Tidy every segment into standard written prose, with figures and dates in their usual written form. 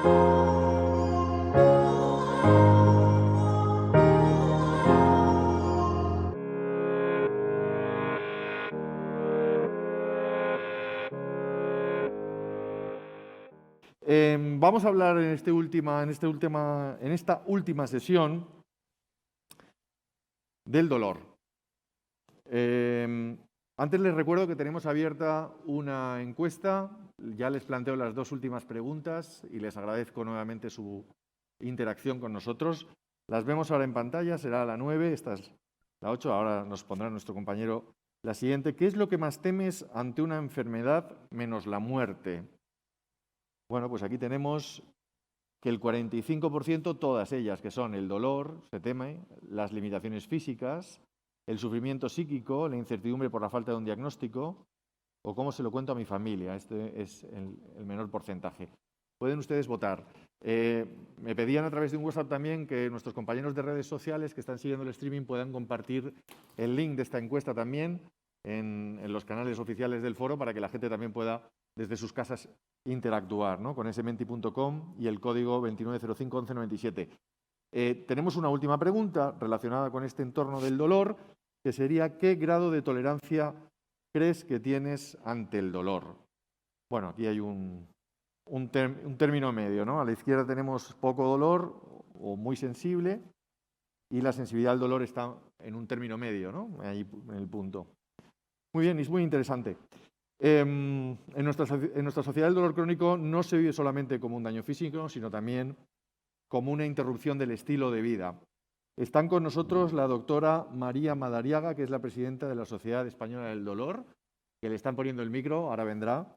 Vamos a hablar en esta última sesión del dolor. Antes les recuerdo que tenemos abierta una encuesta. Ya les planteo las dos últimas preguntas y les agradezco nuevamente su interacción con nosotros. Las vemos ahora en pantalla, será la 9, esta es la 8, ahora nos pondrá nuestro compañero la siguiente. ¿Qué es lo que más temes ante una enfermedad menos la muerte? Bueno, pues aquí tenemos que el 45%, todas ellas, que son el dolor, se teme, las limitaciones físicas, el sufrimiento psíquico, la incertidumbre por la falta de un diagnóstico, o cómo se lo cuento a mi familia. Este es el menor porcentaje. Pueden ustedes votar. Me pedían a través de un WhatsApp también que nuestros compañeros de redes sociales que están siguiendo el streaming puedan compartir el link de esta encuesta también en los canales oficiales del foro para que la gente también pueda desde sus casas interactuar, ¿no? Con smenti.com y el código 29051197. Tenemos una última pregunta relacionada con este entorno del dolor, que sería ¿qué grado de tolerancia crees que tienes ante el dolor? Bueno, aquí hay un término medio, ¿no? A la izquierda tenemos poco dolor o muy sensible y la sensibilidad al dolor está en un término medio, ¿no? Ahí en el punto. Muy bien, es muy interesante. En nuestra sociedad el dolor crónico no se vive solamente como un daño físico, sino también como una interrupción del estilo de vida. Están con nosotros la doctora María Madariaga, que es la presidenta de la Sociedad Española del Dolor, que le están poniendo el micro, ahora vendrá.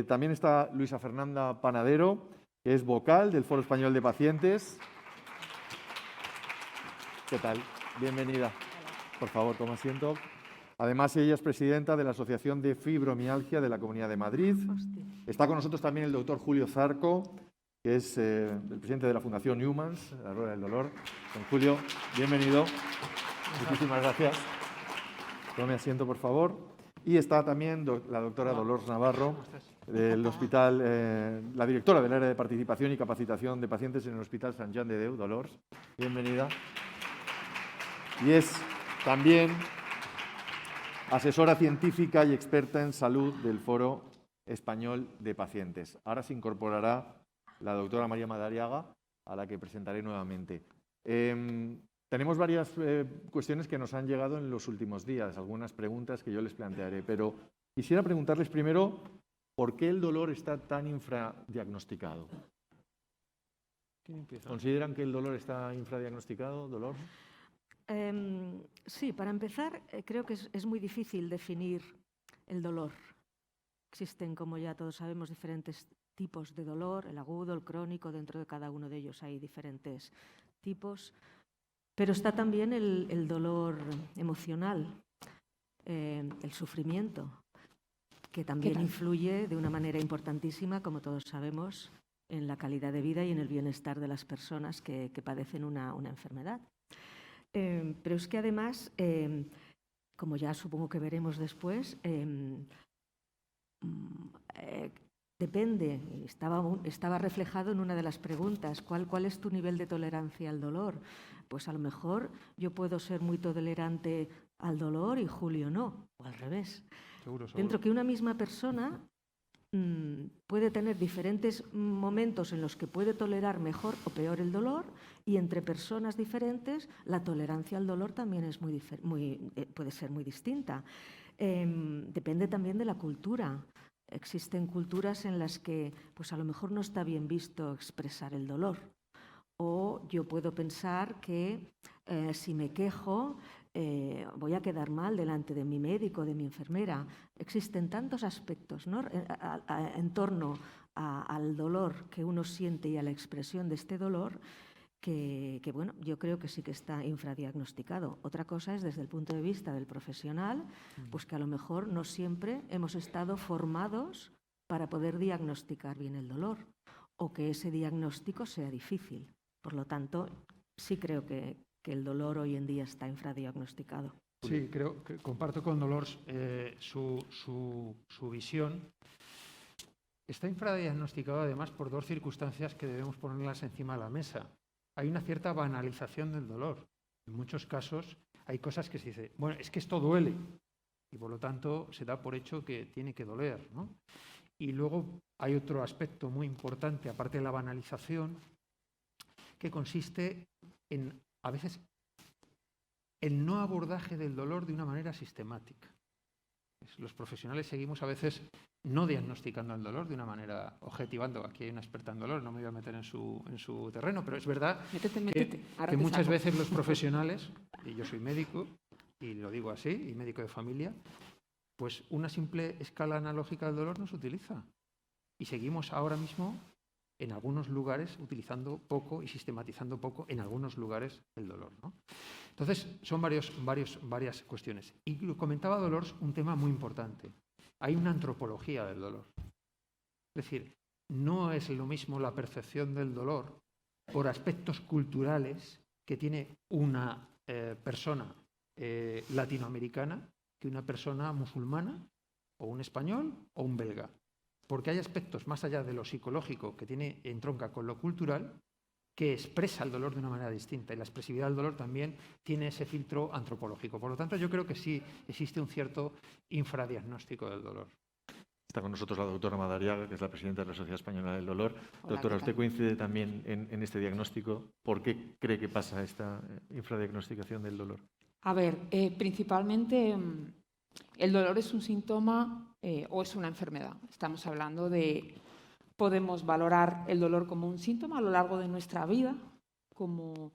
También está Luisa Fernanda Panadero, que es vocal del Foro Español de Pacientes. ¿Qué tal? Bienvenida. Por favor, toma asiento. Además, ella es presidenta de la Asociación de Fibromialgia de la Comunidad de Madrid. Está con nosotros también el doctor Julio Zarco, que es el presidente de la Fundación Humans, la Rueda del Dolor. Don Julio, bienvenido. Muchísimas gracias. Tome asiento, por favor. Y está también la doctora Dolors Navarro, del hospital, la directora del área de participación y capacitación de pacientes en el Hospital Sant Joan de Déu. Dolors, bienvenida. Y es también asesora científica y experta en salud del Foro Español de Pacientes. Ahora se incorporará la doctora María Madariaga, a la que presentaré nuevamente. Tenemos varias cuestiones que nos han llegado en los últimos días, algunas preguntas que yo les plantearé, pero quisiera preguntarles primero por qué el dolor está tan infradiagnosticado. ¿Consideran que el dolor está infradiagnosticado, dolor? Sí, para empezar, creo que es muy difícil definir el dolor. Existen, como ya todos sabemos, diferentes tipos de dolor, el agudo, el crónico, dentro de cada uno de ellos hay diferentes tipos, pero está también el dolor emocional, el sufrimiento, que también influye de una manera importantísima, como todos sabemos, en la calidad de vida y en el bienestar de las personas que padecen una enfermedad. Pero es que además, como ya supongo que veremos después, depende, estaba reflejado en una de las preguntas, ¿cuál es tu nivel de tolerancia al dolor? Pues a lo mejor yo puedo ser muy tolerante al dolor y Julio no, o al revés. Seguro. Dentro que una misma persona puede tener diferentes momentos en los que puede tolerar mejor o peor el dolor, y entre personas diferentes la tolerancia al dolor también es puede ser muy distinta. Depende también de la cultura. Existen culturas en las que pues a lo mejor no está bien visto expresar el dolor, o yo puedo pensar que si me quejo voy a quedar mal delante de mi médico, de mi enfermera. Existen tantos aspectos, ¿no?, en torno al dolor que uno siente y a la expresión de este dolor que, bueno, yo creo que sí que está infradiagnosticado. Otra cosa es desde el punto de vista del profesional, pues que a lo mejor no siempre hemos estado formados para poder diagnosticar bien el dolor, o que ese diagnóstico sea difícil. Por lo tanto, sí creo que el dolor hoy en día está infradiagnosticado. Sí, creo que comparto con Dolors su visión. está infradiagnosticado además por dos circunstancias que debemos ponerlas encima de la mesa. Hay una cierta banalización del dolor. En muchos casos hay cosas que se dice, bueno, es que esto duele y por lo tanto se da por hecho que tiene que doler, ¿no? Y luego hay otro aspecto muy importante, aparte de la banalización, que consiste en, a veces, el no abordaje del dolor de una manera sistemática. Los profesionales seguimos a veces no diagnosticando el dolor de una manera objetivando. Aquí hay una experta en dolor, no me voy a meter en su terreno, pero es verdad que muchas veces los profesionales, y yo soy médico, y lo digo así, y médico de familia, pues una simple escala analógica del dolor no se utiliza. Y seguimos ahora mismo en algunos lugares utilizando poco y sistematizando poco en algunos lugares el dolor, ¿no? Entonces, son varias cuestiones. Y comentaba Dolors un tema muy importante. Hay una antropología del dolor. Es decir, no es lo mismo la percepción del dolor por aspectos culturales que tiene una persona latinoamericana que una persona musulmana o un español o un belga. Porque hay aspectos más allá de lo psicológico que entronca con lo cultural que expresa el dolor de una manera distinta. Y la expresividad del dolor también tiene ese filtro antropológico. Por lo tanto, yo creo que sí existe un cierto infradiagnóstico del dolor. Está con nosotros la doctora Madariaga, que es la presidenta de la Sociedad Española del Dolor. Hola, doctora, ¿usted coincide también en este diagnóstico? ¿Por qué cree que pasa esta infradiagnosticación del dolor? A ver, principalmente el dolor es un síntoma o es una enfermedad. Estamos hablando de... Podemos valorar el dolor como un síntoma a lo largo de nuestra vida, como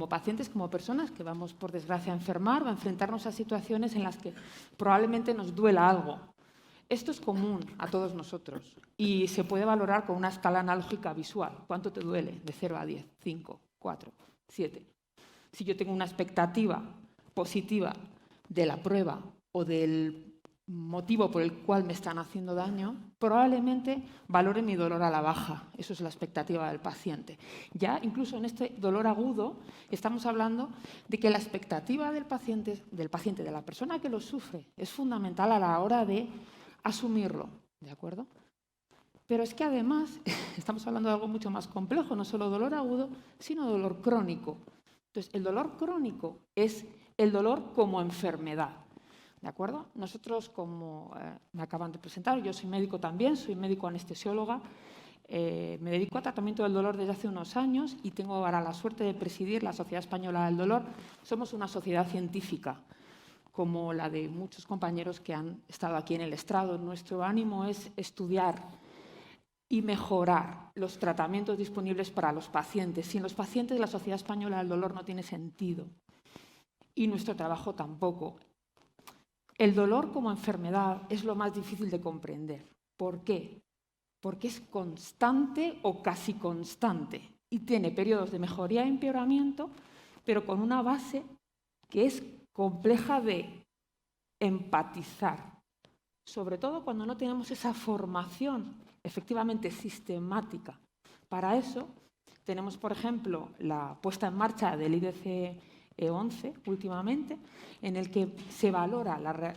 pacientes, como personas que vamos, por desgracia, a enfermar o a enfrentarnos a situaciones en las que probablemente nos duela algo. Esto es común a todos nosotros y se puede valorar con una escala analógica visual. ¿Cuánto te duele? De 0 a 10, 5, 4, 7. Si yo tengo una expectativa positiva de la prueba o del motivo por el cual me están haciendo daño, probablemente valore mi dolor a la baja. Eso es la expectativa del paciente. Ya incluso en este dolor agudo estamos hablando de que la expectativa del paciente, de la persona que lo sufre, es fundamental a la hora de asumirlo, ¿de acuerdo? Pero es que además estamos hablando de algo mucho más complejo, no solo dolor agudo, sino dolor crónico. Entonces, el dolor crónico es el dolor como enfermedad. ¿De acuerdo? Nosotros, como me acaban de presentar, yo soy médico también, soy médico anestesióloga, me dedico al tratamiento del dolor desde hace unos años y tengo ahora la suerte de presidir la Sociedad Española del Dolor. Somos una sociedad científica, como la de muchos compañeros que han estado aquí en el estrado. Nuestro ánimo es estudiar y mejorar los tratamientos disponibles para los pacientes. Sin los pacientes, la Sociedad Española del Dolor no tiene sentido y nuestro trabajo tampoco. El dolor como enfermedad es lo más difícil de comprender. ¿Por qué? Porque es constante o casi constante y tiene periodos de mejoría e empeoramiento, pero con una base que es compleja de empatizar, sobre todo cuando no tenemos esa formación efectivamente sistemática. Para eso tenemos, por ejemplo, la puesta en marcha del IDC-11 últimamente, en el que se valora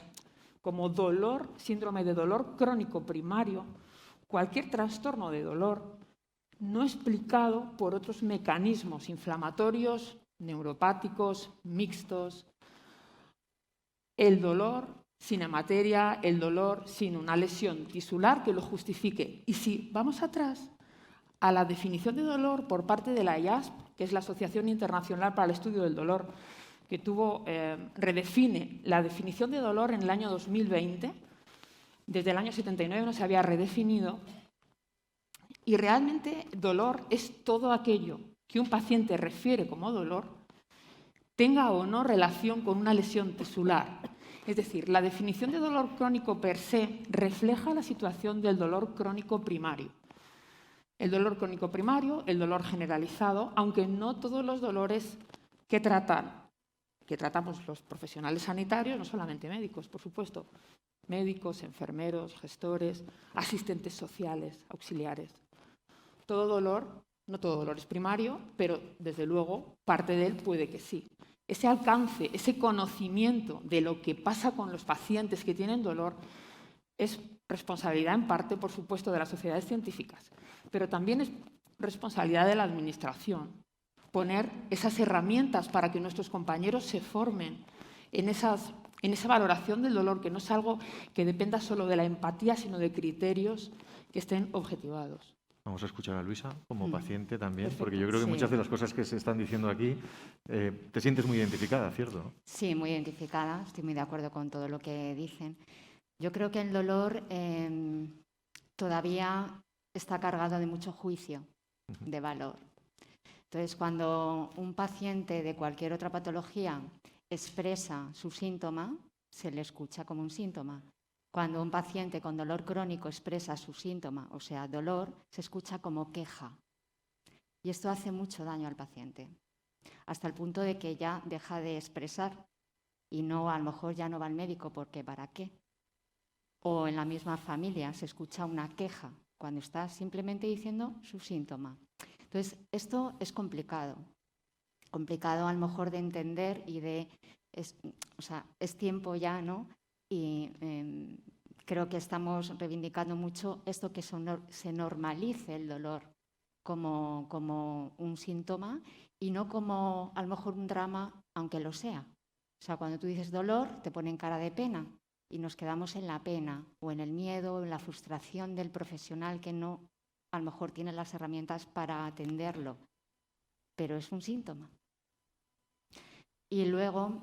como dolor, síndrome de dolor crónico primario, cualquier trastorno de dolor no explicado por otros mecanismos inflamatorios, neuropáticos, mixtos. El dolor sin hemateria, el dolor sin una lesión tisular que lo justifique. Y si vamos atrás a la definición de dolor por parte de la IASP, que es la Asociación Internacional para el Estudio del Dolor, que redefine la definición de dolor en el año 2020, desde el año 79 no se había redefinido, y realmente dolor es todo aquello que un paciente refiere como dolor, tenga o no relación con una lesión tisular. Es decir, la definición de dolor crónico per se refleja la situación del dolor crónico primario. El dolor crónico primario, el dolor generalizado, aunque no todos los dolores que tratamos los profesionales sanitarios, no solamente médicos, por supuesto, médicos, enfermeros, gestores, asistentes sociales, auxiliares. Todo dolor, no todo dolor es primario, pero desde luego parte de él puede que sí. Ese alcance, ese conocimiento de lo que pasa con los pacientes que tienen dolor es responsabilidad en parte, por supuesto, de las sociedades científicas, pero también es responsabilidad de la Administración poner esas herramientas para que nuestros compañeros se formen en esa valoración del dolor, que no es algo que dependa solo de la empatía, sino de criterios que estén objetivados. Vamos a escuchar a Luisa como paciente también, Perfecto. porque yo creo que Sí. muchas de las cosas que se están diciendo aquí te sientes muy identificada, ¿cierto? Sí, muy identificada, estoy muy de acuerdo con todo lo que dicen. Yo creo que el dolor todavía está cargado de mucho juicio de valor. Entonces, cuando un paciente de cualquier otra patología expresa su síntoma, se le escucha como un síntoma. Cuando un paciente con dolor crónico expresa su síntoma, o sea, dolor, se escucha como queja. Y esto hace mucho daño al paciente, hasta el punto de que ya deja de expresar y no, a lo mejor ya no va al médico porque ¿para qué? O en la misma familia se escucha una queja cuando está simplemente diciendo su síntoma. Entonces, esto es complicado a lo mejor de entender y es tiempo ya, ¿no? Y creo que estamos reivindicando mucho esto, que se normalice el dolor como un síntoma y no como a lo mejor un drama, aunque lo sea. O sea, cuando tú dices dolor, te ponen cara de pena y nos quedamos en la pena o en el miedo o en la frustración del profesional que no, a lo mejor tiene las herramientas para atenderlo, pero es un síntoma. Y luego,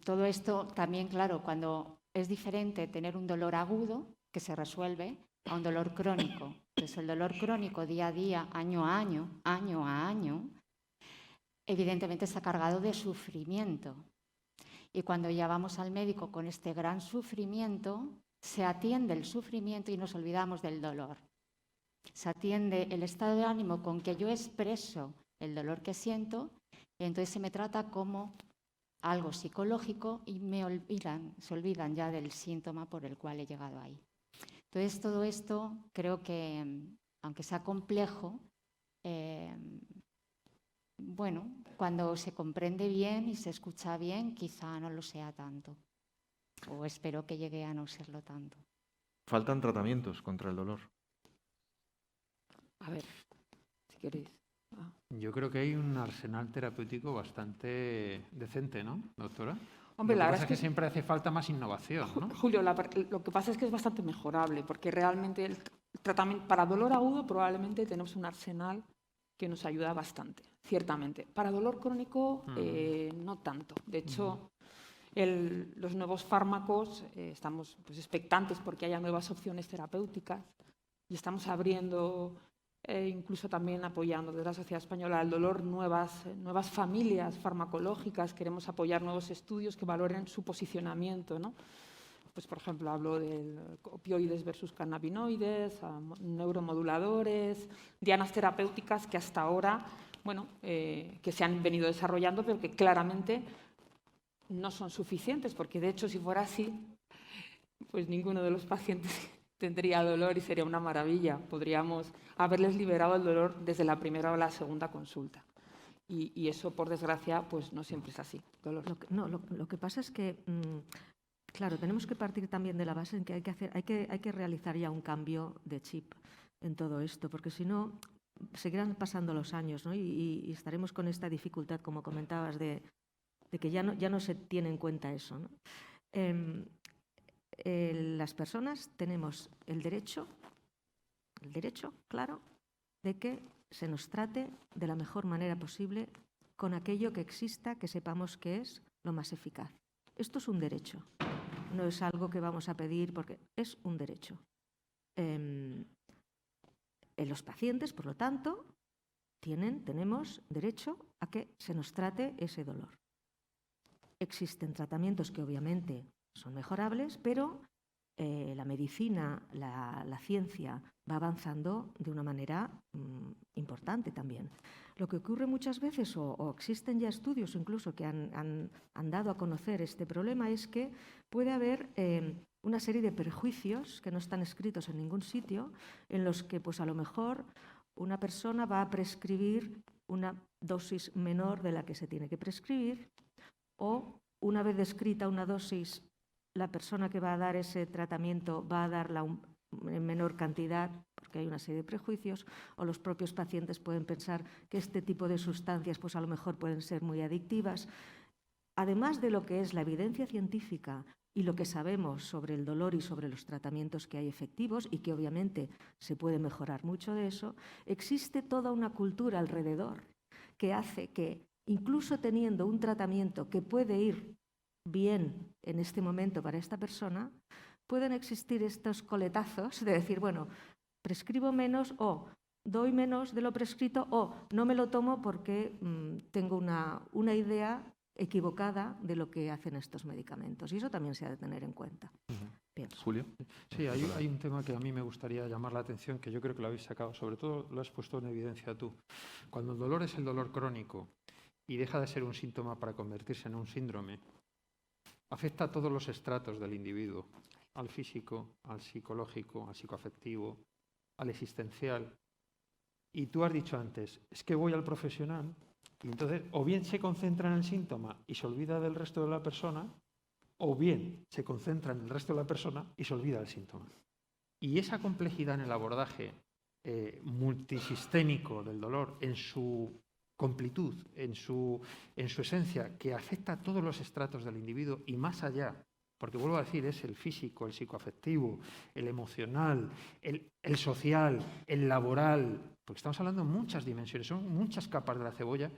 todo esto también, claro, cuando es diferente tener un dolor agudo que se resuelve a un dolor crónico. Entonces, el dolor crónico día a día, año a año, evidentemente está cargado de sufrimiento. Y cuando ya vamos al médico con este gran sufrimiento, se atiende el sufrimiento y nos olvidamos del dolor. Se atiende el estado de ánimo con que yo expreso el dolor que siento, y entonces se me trata como algo psicológico y se olvidan ya del síntoma por el cual he llegado ahí. Entonces, todo esto creo que, aunque sea complejo, bueno, cuando se comprende bien y se escucha bien, quizá no lo sea tanto. O espero que llegue a no serlo tanto. Faltan tratamientos contra el dolor. A ver, si queréis. Yo creo que hay un arsenal terapéutico bastante decente, ¿no, doctora? Hombre, Lo la que verdad pasa es es que que siempre hace falta más innovación, ¿no? Julio, lo que pasa es que es bastante mejorable, porque realmente el tratamiento para dolor agudo probablemente tenemos un arsenal que nos ayuda bastante, ciertamente. Para dolor crónico, no tanto. De hecho, los nuevos fármacos, estamos expectantes porque haya nuevas opciones terapéuticas y estamos abriendo, incluso también apoyando desde la Sociedad Española del Dolor, nuevas familias farmacológicas. Queremos apoyar nuevos estudios que valoren su posicionamiento, ¿no? Pues, por ejemplo, hablo de opioides versus cannabinoides, neuromoduladores, dianas terapéuticas que hasta ahora, bueno, que se han venido desarrollando, pero que claramente no son suficientes, porque de hecho, si fuera así, pues ninguno de los pacientes tendría dolor y sería una maravilla. Podríamos haberles liberado el dolor desde la primera o la segunda consulta. Y eso, por desgracia, pues no siempre es así. Dolor. Lo que pasa es que, claro, tenemos que partir también de la base en que hay que realizar ya un cambio de chip en todo esto, porque si no, seguirán pasando los años, ¿no? Y estaremos con esta dificultad, como comentabas, de que ya no se tiene en cuenta eso, ¿no? Las personas tenemos el derecho, claro, de que se nos trate de la mejor manera posible con aquello que exista, que sepamos que es lo más eficaz. Esto es un derecho, no es algo que vamos a pedir porque es un derecho. Los pacientes, por lo tanto, tenemos derecho a que se nos trate ese dolor. Existen tratamientos que obviamente son mejorables, pero la medicina, la ciencia va avanzando de una manera importante también. Lo que ocurre muchas veces, o existen ya estudios incluso que han dado a conocer este problema, es que puede haber una serie de prejuicios que no están escritos en ningún sitio, en los que pues a lo mejor una persona va a prescribir una dosis menor de la que se tiene que prescribir, o una vez descrita una dosis la persona que va a dar ese tratamiento va a darla en menor cantidad, porque hay una serie de prejuicios, o los propios pacientes pueden pensar que este tipo de sustancias pues a lo mejor pueden ser muy adictivas. Además de lo que es la evidencia científica y lo que sabemos sobre el dolor y sobre los tratamientos que hay efectivos, y que obviamente se puede mejorar mucho de eso, existe toda una cultura alrededor que hace que, incluso teniendo un tratamiento que puede ir bien en este momento para esta persona, pueden existir estos coletazos de decir, bueno, prescribo menos o doy menos de lo prescrito o no me lo tomo porque tengo una idea equivocada de lo que hacen estos medicamentos. Y eso también se ha de tener en cuenta. Pienso. Julio. Sí, hay un tema que a mí me gustaría llamar la atención, que yo creo que lo habéis sacado, sobre todo lo has puesto en evidencia tú. Cuando el dolor es el dolor crónico y deja de ser un síntoma para convertirse en un síndrome, afecta a todos los estratos del individuo, al físico, al psicológico, al psicoafectivo, al existencial. Y tú has dicho antes, es que voy al profesional y entonces o bien se concentra en el síntoma y se olvida del resto de la persona, o bien se concentra en el resto de la persona y se olvida del síntoma. Y esa complejidad en el abordaje multisistémico del dolor, en su completud, en su esencia, que afecta a todos los estratos del individuo y más allá, porque vuelvo a decir, es el físico, el psicoafectivo, el emocional, el social, el laboral, porque estamos hablando de muchas dimensiones, son muchas capas de la cebolla,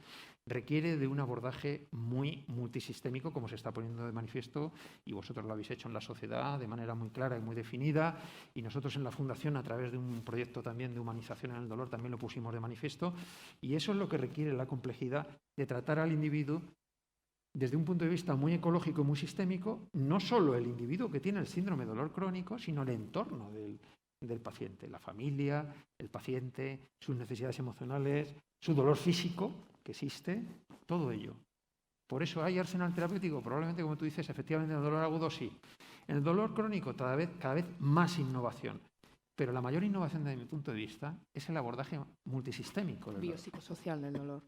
requiere de un abordaje muy multisistémico, como se está poniendo de manifiesto, y vosotros lo habéis hecho en la sociedad de manera muy clara y muy definida, y nosotros en la Fundación, a través de un proyecto también de humanización en el dolor, también lo pusimos de manifiesto, y eso es lo que requiere la complejidad de tratar al individuo desde un punto de vista muy ecológico y muy sistémico, no solo el individuo que tiene el síndrome de dolor crónico, sino el entorno del paciente, la familia, el paciente, sus necesidades emocionales, su dolor físico que existe, todo ello. Por eso hay arsenal terapéutico, probablemente, como tú dices, efectivamente en el dolor agudo sí. En el dolor crónico cada vez más innovación. Pero la mayor innovación desde mi punto de vista es el abordaje multisistémico del dolor. Biopsicosocial del dolor.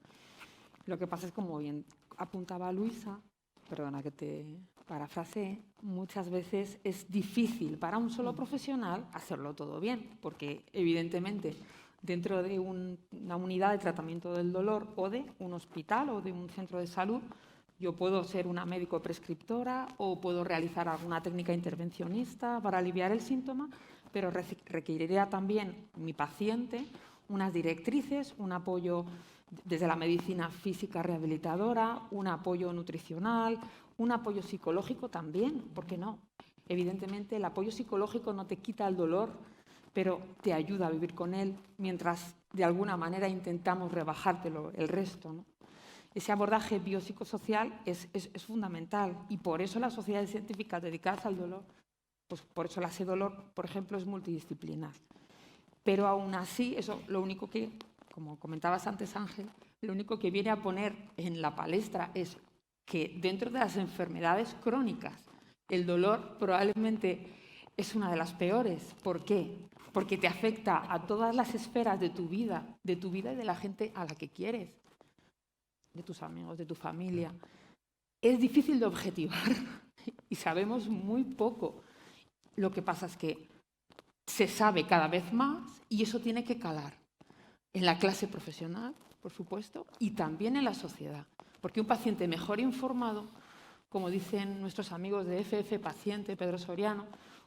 Lo que pasa es, como bien apuntaba Luisa, perdona que te parafrasee, muchas veces es difícil para un solo profesional hacerlo todo bien, porque evidentemente dentro de una unidad de tratamiento del dolor o de un hospital o de un centro de salud, yo puedo ser una médico prescriptora o puedo realizar alguna técnica intervencionista para aliviar el síntoma, pero requeriría también mi paciente unas directrices, un apoyo desde la medicina física rehabilitadora, un apoyo nutricional, un apoyo psicológico también, ¿por qué no? Evidentemente el apoyo psicológico no te quita el dolor, pero te ayuda a vivir con él mientras de alguna manera intentamos rebajártelo el resto, ¿no? Ese abordaje biopsicosocial es fundamental y por eso las sociedades científicas dedicadas al dolor, pues por eso la SEDolor, por ejemplo, es multidisciplinar. Pero aún así, eso lo único que, como comentabas antes, Ángel, lo único que viene a poner en la palestra es que dentro de las enfermedades crónicas, el dolor probablemente es una de las peores. ¿Por qué? Porque te afecta a todas las esferas de tu vida y de la gente a la que quieres, de tus amigos, de tu familia. Es difícil de objetivar y sabemos muy poco. Lo que pasa es que se sabe cada vez más y eso tiene que calar en la clase profesional, por supuesto, y también en la sociedad. Porque un paciente mejor informado, como dicen nuestros amigos de FF Paciente, Pedro Soriano,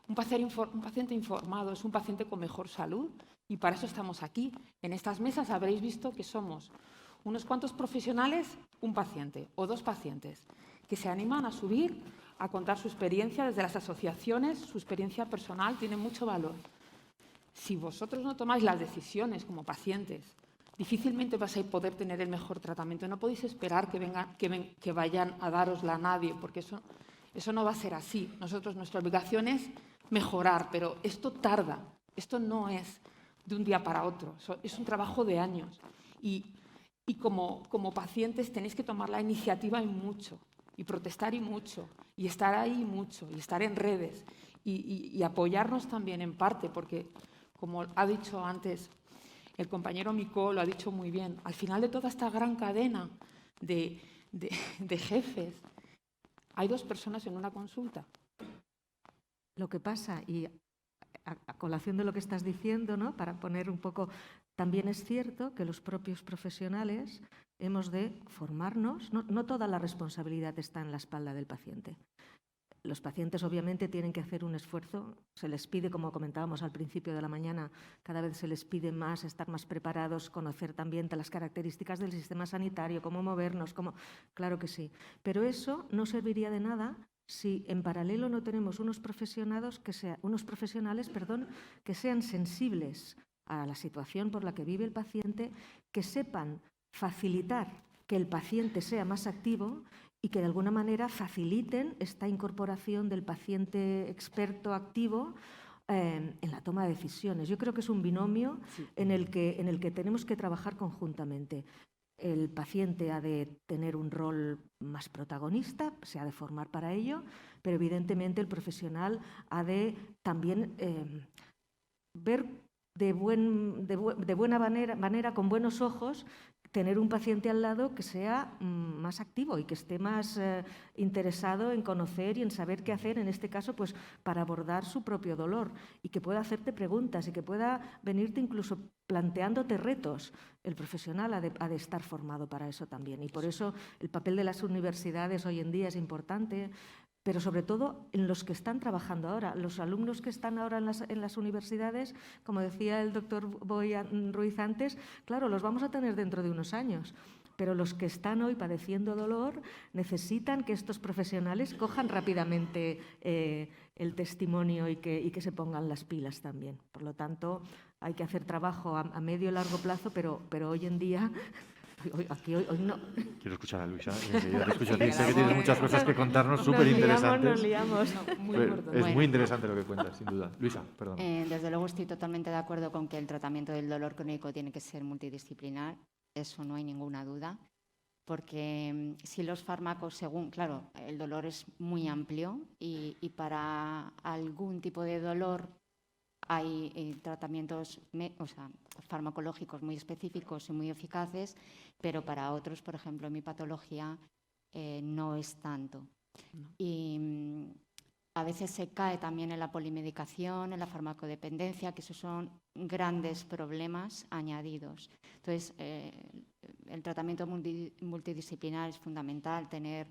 un paciente informado es un paciente con mejor salud y para eso estamos aquí. En estas mesas habréis visto que somos unos cuantos profesionales, un paciente o dos pacientes, que se animan a subir, a contar su experiencia desde las asociaciones, su experiencia personal tiene mucho valor. Si vosotros no tomáis las decisiones como pacientes, difícilmente vais a poder tener el mejor tratamiento. No podéis esperar que vayan a darosla a nadie, porque eso no va a ser así. Nuestra obligación es mejorar, pero esto tarda. Esto no es de un día para otro. Es un trabajo de años. Y como pacientes tenéis que tomar la iniciativa y mucho, y protestar y mucho, y estar ahí mucho, y estar en redes, y apoyarnos también en parte, porque, como ha dicho antes el compañero Micó, lo ha dicho muy bien, al final de toda esta gran cadena de jefes, hay dos personas en una consulta. Lo que pasa, y a colación de lo que estás diciendo, ¿no?, para poner un poco, también es cierto que los propios profesionales hemos de formarnos. No toda la responsabilidad está en la espalda del paciente. Los pacientes obviamente tienen que hacer un esfuerzo, se les pide, como comentábamos al principio de la mañana, cada vez se les pide más estar más preparados, conocer también las características del sistema sanitario, cómo movernos, claro que sí. Pero eso no serviría de nada si en paralelo no tenemos unos profesionales que sean sensibles a la situación por la que vive el paciente, que sepan facilitar que el paciente sea más activo y que de alguna manera faciliten esta incorporación del paciente experto activo en la toma de decisiones. Yo creo que es un binomio en el que tenemos que trabajar conjuntamente. El paciente ha de tener un rol más protagonista, se ha de formar para ello, pero evidentemente el profesional ha de también ver de buena manera, con buenos ojos, tener un paciente al lado que sea más activo y que esté más interesado en conocer y en saber qué hacer, en este caso, pues para abordar su propio dolor, y que pueda hacerte preguntas y que pueda venirte incluso planteándote retos. El profesional ha de estar formado para eso también, y por eso el papel de las universidades hoy en día es importante, pero sobre todo en los que están trabajando ahora. Los alumnos que están ahora en las universidades, como decía el doctor Boy Ruiz antes, claro, los vamos a tener dentro de unos años, pero los que están hoy padeciendo dolor necesitan que estos profesionales cojan rápidamente el testimonio y que se pongan las pilas también. Por lo tanto, hay que hacer trabajo a medio y largo plazo, pero hoy en día... Hoy no. Quiero escuchar a Luisa. Yo te escucho a ti. Sé que tienes muchas cosas que contarnos súper interesantes. Nos liamos. Es muy interesante lo que cuentas, sin duda. Luisa, perdón. Desde luego estoy totalmente de acuerdo con que el tratamiento del dolor crónico tiene que ser multidisciplinar. Eso no hay ninguna duda. Porque si los fármacos, claro, el dolor es muy amplio y para algún tipo de dolor hay tratamientos farmacológicos muy específicos y muy eficaces, pero para otros, por ejemplo, en mi patología, no es tanto. Y a veces se cae también en la polimedicación, en la farmacodependencia, que esos son grandes problemas añadidos. Entonces, el tratamiento multidisciplinar es fundamental, tener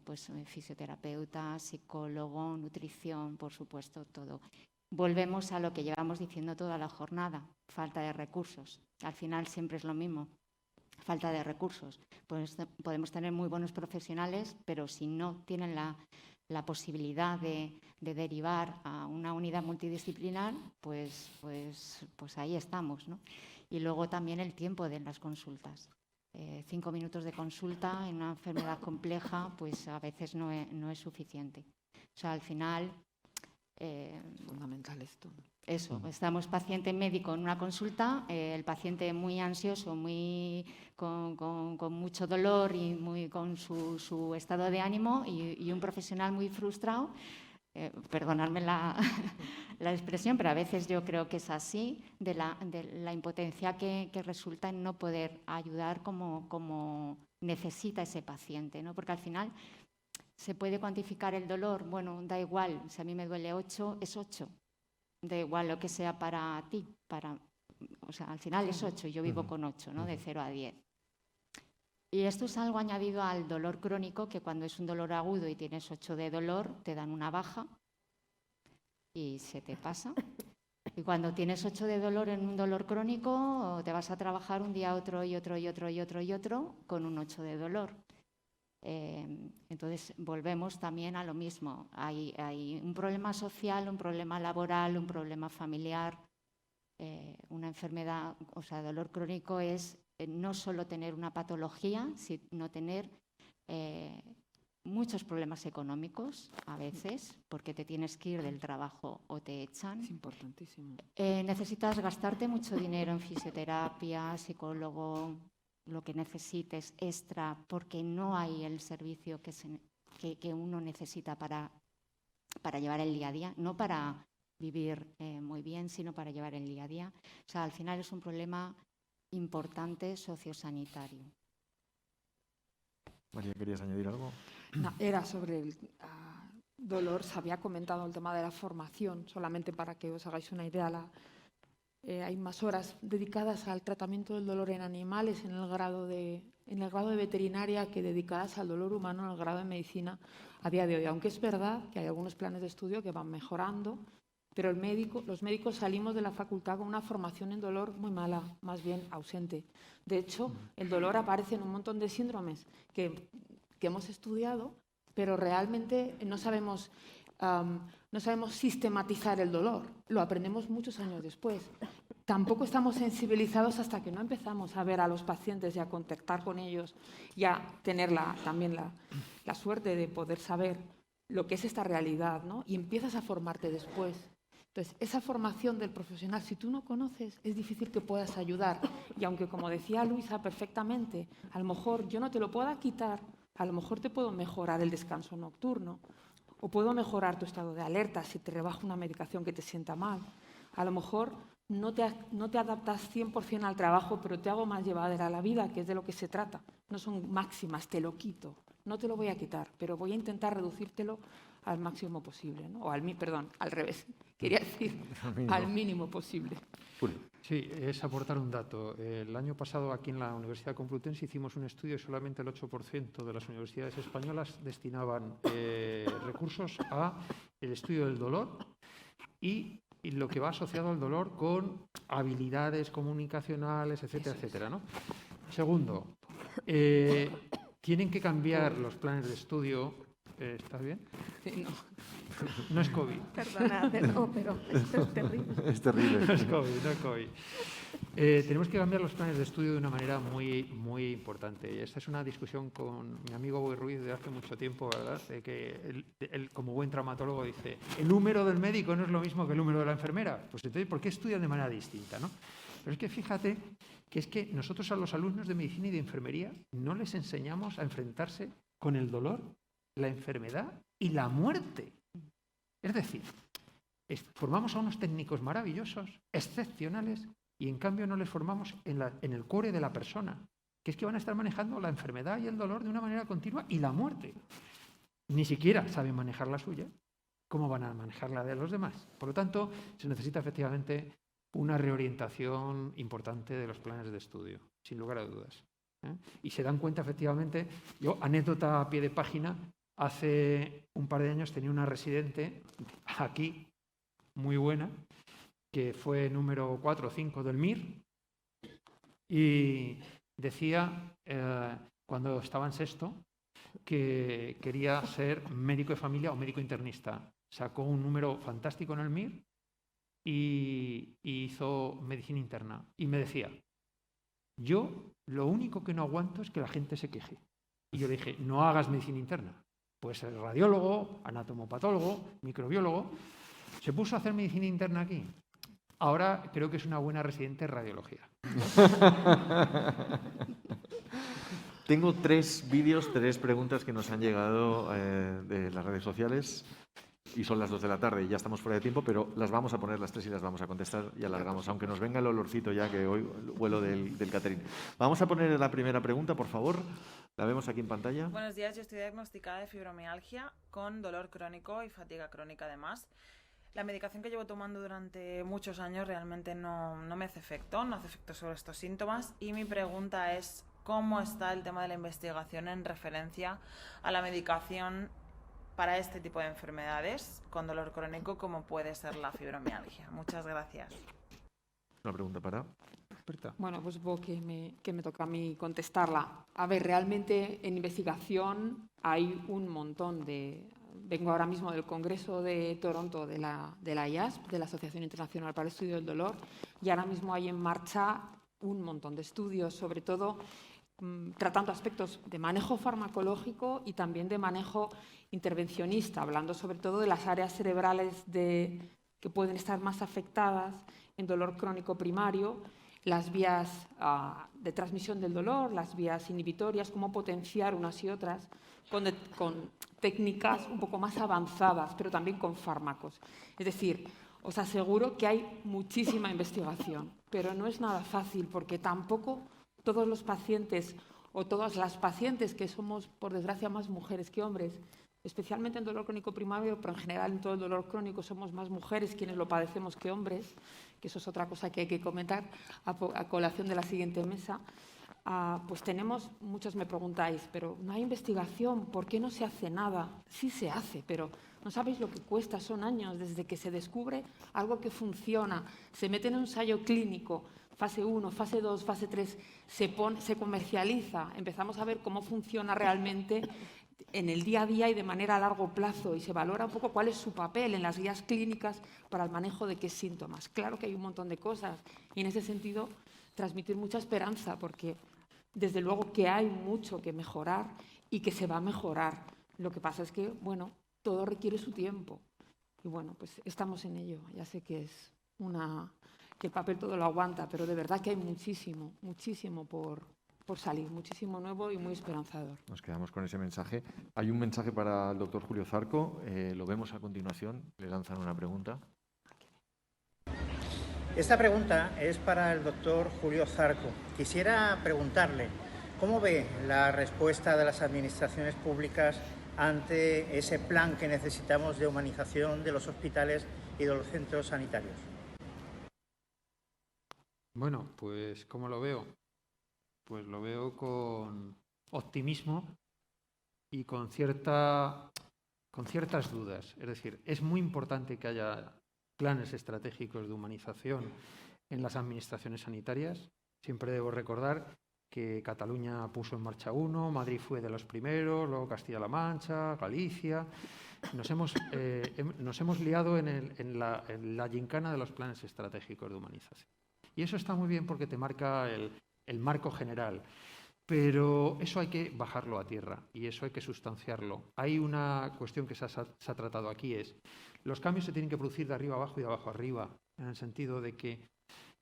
pues, fisioterapeuta, psicólogo, nutrición, por supuesto, todo. Volvemos a lo que llevamos diciendo toda la jornada, falta de recursos. Al final siempre es lo mismo, falta de recursos. Pues podemos tener muy buenos profesionales, pero si no tienen la posibilidad de derivar a una unidad multidisciplinar, pues ahí estamos, ¿no? Y luego también el tiempo de las consultas. 5 minutos de consulta en una enfermedad compleja, pues a veces no es suficiente. O sea, al final... fundamental esto. Eso, estamos paciente médico en una consulta, el paciente muy ansioso, con mucho dolor y con su estado de ánimo, y un profesional muy frustrado. Perdonadme la expresión, pero a veces yo creo que es así, de la impotencia que resulta en no poder ayudar como necesita ese paciente, ¿no? Porque al final... ¿Se puede cuantificar el dolor? Bueno, da igual, si a mí me duele 8, es 8. Da igual lo que sea para ti, o sea, al final es 8, yo vivo con 8, ¿no? De 0 a 10. Y esto es algo añadido al dolor crónico, que cuando es un dolor agudo y tienes 8 de dolor, te dan una baja y se te pasa. Y cuando tienes 8 de dolor en un dolor crónico, te vas a trabajar un día otro y otro y otro y otro y otro con un 8 de dolor. Entonces volvemos también a lo mismo. Hay un problema social, un problema laboral, un problema familiar, una enfermedad, o sea, dolor crónico es no solo tener una patología, sino tener muchos problemas económicos a veces, porque te tienes que ir del trabajo o te echan. Es importantísimo. Necesitas gastarte mucho dinero en fisioterapia, psicólogo, lo que necesites extra, porque no hay el servicio que uno necesita para llevar el día a día, no para vivir muy bien, sino para llevar el día a día. O sea, al final es un problema importante sociosanitario. María, ¿querías añadir algo? No, era sobre dolor, se había comentado el tema de la formación, solamente para que os hagáis una idea. Hay más horas dedicadas al tratamiento del dolor en animales en el grado de veterinaria que dedicadas al dolor humano en el grado de medicina a día de hoy. Aunque es verdad que hay algunos planes de estudio que van mejorando, pero los médicos salimos de la facultad con una formación en dolor muy mala, más bien ausente. De hecho, el dolor aparece en un montón de síndromes que hemos estudiado, pero realmente no sabemos sistematizar el dolor. Lo aprendemos muchos años después. Tampoco estamos sensibilizados hasta que no empezamos a ver a los pacientes y a contactar con ellos y a tener también la suerte de poder saber lo que es esta realidad, ¿no? Y empiezas a formarte después. Entonces, esa formación del profesional, si tú no conoces, es difícil que puedas ayudar. Y aunque, como decía Luisa perfectamente, a lo mejor yo no te lo pueda quitar, a lo mejor te puedo mejorar el descanso nocturno o puedo mejorar tu estado de alerta si te rebajo una medicación que te sienta mal. A lo mejor no te adaptas 100% al trabajo, pero te hago más llevadera la vida, que es de lo que se trata. No son máximas, te lo quito. No te lo voy a quitar, pero voy a intentar reducírtelo al máximo posible, ¿no? Al revés. Quería decir al mínimo posible. Sí, es aportar un dato. El año pasado aquí en la Universidad Complutense hicimos un estudio y solamente el 8% de las universidades españolas destinaban recursos al estudio del dolor y lo que va asociado al dolor con habilidades comunicacionales, etcétera, etcétera, ¿no? Segundo, tienen que cambiar los planes de estudio. ¿Estás bien? Sí, no. No es COVID. Perdona, no, pero esto es terrible. Es terrible. No es COVID, no es COVID. Tenemos que cambiar los planes de estudio de una manera muy, muy importante. Y esta es una discusión con mi amigo Boy Ruiz de hace mucho tiempo, ¿verdad? De que él, como buen traumatólogo, dice, el número del médico no es lo mismo que el número de la enfermera. Pues entonces, ¿por qué estudian de manera distinta, no? Pero es que fíjate que es que nosotros a los alumnos de medicina y de enfermería no les enseñamos a enfrentarse con el dolor, la enfermedad y la muerte. Es decir, formamos a unos técnicos maravillosos, excepcionales, y en cambio no les formamos en el core de la persona, que es que van a estar manejando la enfermedad y el dolor de una manera continua y la muerte. Ni siquiera saben manejar la suya. ¿Cómo van a manejar la de los demás? Por lo tanto, se necesita efectivamente una reorientación importante de los planes de estudio, sin lugar a dudas. Y se dan cuenta efectivamente, yo, anécdota a pie de página, hace un par de años tenía una residente aquí, muy buena, que fue número 4 o 5 del MIR, y decía, cuando estaba en sexto, que quería ser médico de familia o médico internista. Sacó un número fantástico en el MIR y hizo medicina interna. Y me decía, yo lo único que no aguanto es que la gente se queje. Y yo le dije, no hagas medicina interna. Puedes ser radiólogo, anatomopatólogo, microbiólogo. Se puso a hacer medicina interna aquí. Ahora creo que es una buena residente en radiología. Tengo 3 vídeos, 3 preguntas que nos han llegado de las redes sociales y son las 2 de la tarde y ya estamos fuera de tiempo, pero las vamos a poner las 3 y las vamos a contestar y alargamos, aunque nos venga el olorcito ya que hoy huelo del catering. Vamos a poner la primera pregunta, por favor. La vemos aquí en pantalla. Buenos días, yo estoy diagnosticada de fibromialgia con dolor crónico y fatiga crónica además. La medicación que llevo tomando durante muchos años realmente no me hace efecto, no hace efecto sobre estos síntomas y mi pregunta es ¿cómo está el tema de la investigación en referencia a la medicación para este tipo de enfermedades con dolor crónico como puede ser la fibromialgia? Muchas gracias. Una pregunta para... Bueno, pues supongo que me toca a mí contestarla. A ver, realmente en investigación hay un montón de... Vengo ahora mismo del Congreso de Toronto de la IASP, de la Asociación Internacional para el Estudio del Dolor, y ahora mismo hay en marcha un montón de estudios, sobre todo tratando aspectos de manejo farmacológico y también de manejo intervencionista, hablando sobre todo de las áreas cerebrales que pueden estar más afectadas en dolor crónico primario, las vías de transmisión del dolor, las vías inhibitorias, cómo potenciar unas y otras con técnicas un poco más avanzadas, pero también con fármacos. Es decir, os aseguro que hay muchísima investigación, pero no es nada fácil porque tampoco todos los pacientes o todas las pacientes, que somos, por desgracia, más mujeres que hombres, especialmente en dolor crónico primario, pero en general en todo el dolor crónico somos más mujeres quienes lo padecemos que hombres, que eso es otra cosa que hay que comentar a colación de la siguiente mesa. Pues tenemos, muchos me preguntáis, pero no hay investigación, ¿por qué no se hace nada? Sí se hace, pero no sabéis lo que cuesta, son años desde que se descubre algo que funciona, se mete en un ensayo clínico, fase 1, fase 2, fase 3, se comercializa, empezamos a ver cómo funciona realmente en el día a día y de manera a largo plazo, y se valora un poco cuál es su papel en las guías clínicas para el manejo de qué síntomas. Claro que hay un montón de cosas y en ese sentido transmitir mucha esperanza, porque desde luego que hay mucho que mejorar y que se va a mejorar. Lo que pasa es que, bueno, todo requiere su tiempo. Y bueno, pues estamos en ello. Ya sé que es que el papel todo lo aguanta, pero de verdad que hay muchísimo, muchísimo por salir, muchísimo nuevo y muy esperanzador. Nos quedamos con ese mensaje. Hay un mensaje para el doctor Julio Zarco. Lo vemos a continuación. Le lanzan una pregunta. Esta pregunta es para el doctor Julio Zarco. Quisiera preguntarle, ¿cómo ve la respuesta de las administraciones públicas ante ese plan que necesitamos de humanización de los hospitales y de los centros sanitarios? Bueno, pues ¿cómo lo veo? Pues lo veo con optimismo y con ciertas dudas. Es decir, es muy importante que haya planes estratégicos de humanización en las administraciones sanitarias. Siempre debo recordar que Cataluña puso en marcha uno, Madrid fue de los primeros, luego Castilla-La Mancha, Galicia. Nos hemos liado en la gincana de los planes estratégicos de humanización. Y eso está muy bien porque te marca el marco general. Pero eso hay que bajarlo a tierra y eso hay que sustanciarlo. Hay una cuestión que se ha tratado aquí, es los cambios se tienen que producir de arriba abajo y de abajo arriba, en el sentido de que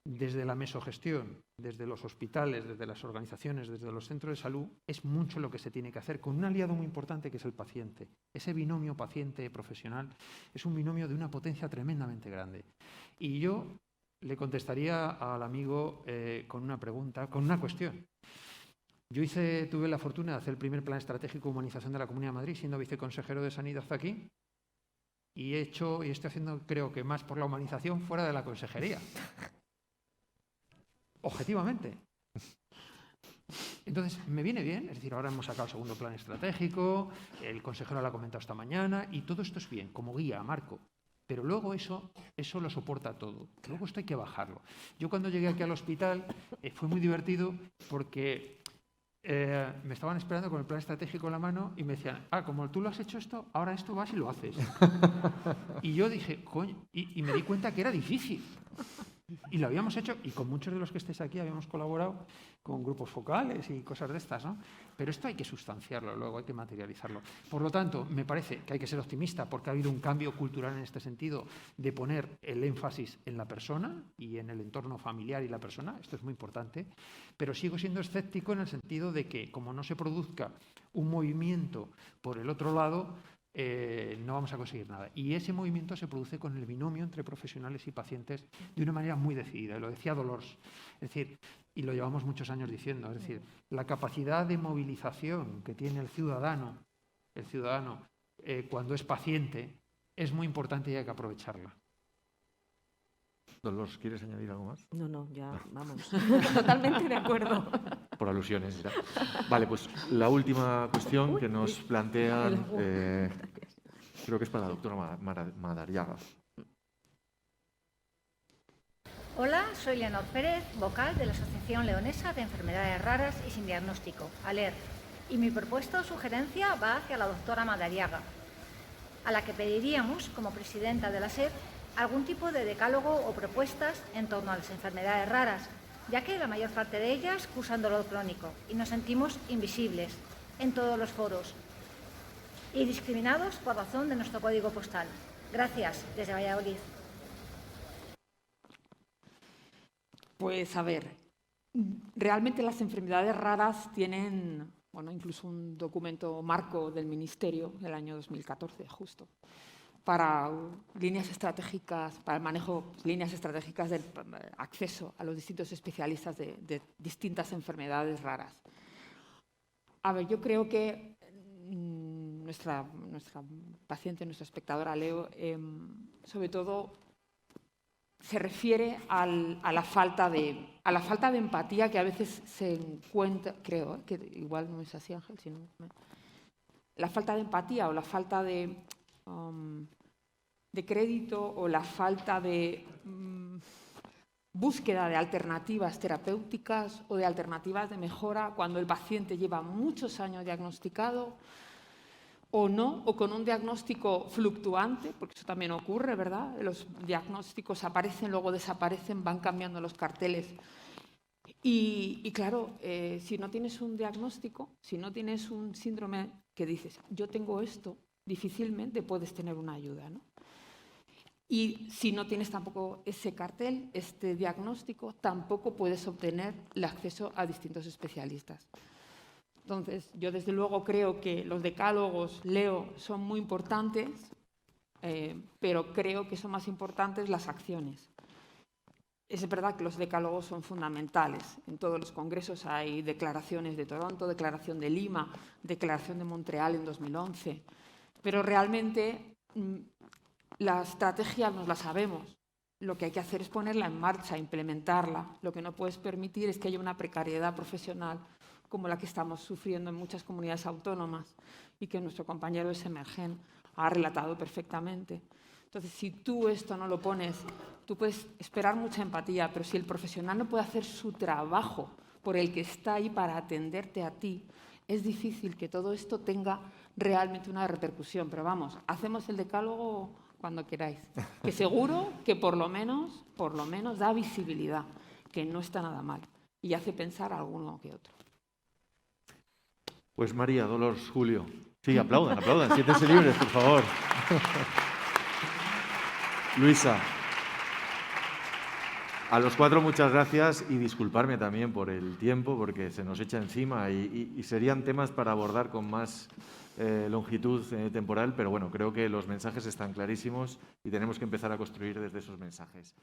desde la mesogestión, desde los hospitales, desde las organizaciones, desde los centros de salud, es mucho lo que se tiene que hacer con un aliado muy importante que es el paciente. Ese binomio paciente-profesional es un binomio de una potencia tremendamente grande. Y yo le contestaría al amigo con una pregunta, con una cuestión. Yo tuve la fortuna de hacer el primer plan estratégico de humanización de la Comunidad de Madrid, siendo viceconsejero de Sanidad aquí, y estoy haciendo, creo que más por la humanización fuera de la consejería. Objetivamente. Entonces, me viene bien, es decir, ahora hemos sacado el segundo plan estratégico, el consejero lo ha comentado esta mañana, y todo esto es bien, como guía, marco. Pero luego eso lo soporta todo. Luego esto hay que bajarlo. Yo cuando llegué aquí al hospital fue muy divertido porque me estaban esperando con el plan estratégico en la mano y me decían, como tú lo has hecho esto, ahora esto vas y lo haces. Y yo dije, coño, y me di cuenta que era difícil. Y lo habíamos hecho, y con muchos de los que estéis aquí habíamos colaborado con grupos focales y cosas de estas, ¿no? Pero esto hay que sustanciarlo, luego hay que materializarlo. Por lo tanto, me parece que hay que ser optimista porque ha habido un cambio cultural en este sentido de poner el énfasis en la persona y en el entorno familiar y la persona. Esto es muy importante. Pero sigo siendo escéptico en el sentido de que, como no se produzca un movimiento por el otro lado, no vamos a conseguir nada. Y ese movimiento se produce con el binomio entre profesionales y pacientes de una manera muy decidida. Y lo decía Dolors. Es decir, y lo llevamos muchos años diciendo, es decir, la capacidad de movilización que tiene el ciudadano cuando es paciente es muy importante y hay que aprovecharla. Dolores, ¿quieres añadir algo más? No, ya vamos. Totalmente de acuerdo. Por alusiones. ¿Ya? Vale, pues la última cuestión que nos plantean, creo que es para la doctora Madariaga. Hola, soy Leonor Pérez, vocal de la Asociación Leonesa de Enfermedades Raras y Sin Diagnóstico, ALER, y mi propuesta o sugerencia va hacia la doctora Madariaga, a la que pediríamos, como presidenta de la SED, algún tipo de decálogo o propuestas en torno a las enfermedades raras, ya que la mayor parte de ellas cursan dolor crónico y nos sentimos invisibles en todos los foros y discriminados por razón de nuestro código postal. Gracias, desde Valladolid. Pues a ver, realmente las enfermedades raras tienen, incluso un documento marco del Ministerio del año 2014, justo, para líneas estratégicas, para el manejo, líneas estratégicas del acceso a los distintos especialistas de distintas enfermedades raras. A ver, yo creo que nuestra paciente, nuestra espectadora Leo, sobre todo se refiere a la falta de empatía que a veces se encuentra, creo, que igual no es así, Ángel, sino la falta de empatía o la falta de crédito o la falta de búsqueda de alternativas terapéuticas o de alternativas de mejora cuando el paciente lleva muchos años diagnosticado o no, o con un diagnóstico fluctuante, porque eso también ocurre, ¿verdad? Los diagnósticos aparecen, luego desaparecen, van cambiando los carteles. Y claro, si no tienes un diagnóstico, si no tienes un síndrome que dices, yo tengo esto, difícilmente puedes tener una ayuda, ¿no? Y si no tienes tampoco ese cartel, este diagnóstico, tampoco puedes obtener el acceso a distintos especialistas. Entonces, yo desde luego creo que los decálogos, Leo, son muy importantes, pero creo que son más importantes las acciones. Es verdad que los decálogos son fundamentales. En todos los congresos hay declaraciones de Toronto, declaración de Lima, declaración de Montreal en 2011, pero realmente la estrategia nos la sabemos. Lo que hay que hacer es ponerla en marcha, implementarla. Lo que no puedes permitir es que haya una precariedad profesional como la que estamos sufriendo en muchas comunidades autónomas y que nuestro compañero de Semergen ha relatado perfectamente. Entonces, si tú esto no lo pones, tú puedes esperar mucha empatía, pero si el profesional no puede hacer su trabajo por el que está ahí para atenderte a ti, es difícil que todo esto tenga realmente una repercusión. Pero vamos, hacemos el decálogo cuando queráis, que seguro que por lo menos da visibilidad, que no está nada mal, y hace pensar a alguno que otro. Pues María, Dolors, Julio. Sí, aplaudan, siéntense libres, por favor. Luisa, a los cuatro muchas gracias y disculparme también por el tiempo, porque se nos echa encima y serían temas para abordar con más longitud temporal, pero bueno, creo que los mensajes están clarísimos y tenemos que empezar a construir desde esos mensajes.